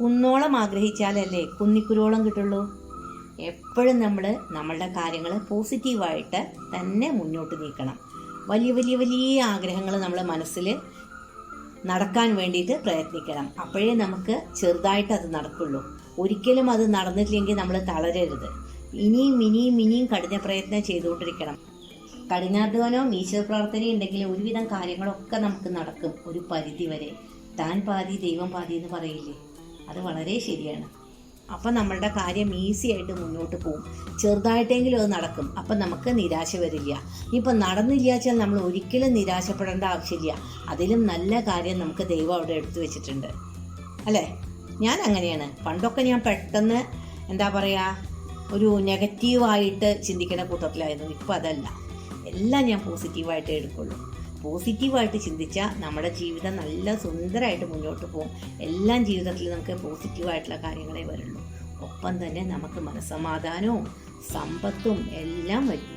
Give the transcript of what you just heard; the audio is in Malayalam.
കുന്നോളം ആഗ്രഹിച്ചാലല്ലേ കുന്നിക്കുരോളം കിട്ടുള്ളൂ. എപ്പോഴും നമ്മൾ നമ്മളുടെ കാര്യങ്ങൾ പോസിറ്റീവായിട്ട് തന്നെ മുന്നോട്ട് നീക്കണം. വലിയ വലിയ വലിയ ആഗ്രഹങ്ങൾ നമ്മൾ മനസ്സിൽ നടക്കാൻ വേണ്ടിയിട്ട് പ്രയത്നിക്കണം. അപ്പോഴേ നമുക്ക് ചെറുതായിട്ട് അത് നടക്കുള്ളൂ. ഒരിക്കലും അത് നടന്നിട്ടില്ലെങ്കിൽ നമ്മൾ തളരരുത്. ഇനിയും കഠിന പ്രയത്നം ചെയ്തുകൊണ്ടിരിക്കണം. കഠിനാധ്വാനവും ഈശ്വര പ്രാർത്ഥനയും ഉണ്ടെങ്കിൽ ഒരുവിധം കാര്യങ്ങളൊക്കെ നമുക്ക് നടക്കും. ഒരു പരിധി വരെ താൻ പാതി ദൈവം പാതി എന്ന് പറയില്ലേ, അത് വളരെ ശരിയാണ്. അപ്പം നമ്മളുടെ കാര്യം ഈസി ആയിട്ട് മുന്നോട്ട് പോകും. ചെറുതായിട്ടെങ്കിലും അത് നടക്കും. അപ്പം നമുക്ക് നിരാശ വരില്ല. ഇപ്പം നടന്നില്ല വെച്ചാൽ നമ്മൾ ഒരിക്കലും നിരാശപ്പെടേണ്ട ആവശ്യമില്ല. അതിലും നല്ല കാര്യം നമുക്ക് ദൈവം അവിടെ എടുത്തു വെച്ചിട്ടുണ്ട്, അല്ലേ? ഞാൻ അങ്ങനെയാണ്. പണ്ടൊക്കെ ഞാൻ പെട്ടെന്ന് എന്താ പറയുക, ഒരു നെഗറ്റീവായിട്ട് ചിന്തിക്കുന്ന കൂട്ടത്തിലായിരുന്നു. ഇപ്പം അതല്ല, എല്ലാം ഞാൻ പോസിറ്റീവായിട്ടേ എടുക്കുള്ളൂ. പോസിറ്റീവായിട്ട് ചിന്തിച്ചാൽ നമ്മുടെ ജീവിതം നല്ല സുന്ദരമായിട്ട് മുന്നോട്ട് പോകും. എല്ലാം ജീവിതത്തിൽ നമുക്ക് പോസിറ്റീവായിട്ടുള്ള കാര്യങ്ങളെ വരുള്ളൂ. ഒപ്പം തന്നെ നമുക്ക് മനസ്സമാധാനവും സമ്പത്തും എല്ലാം വരും.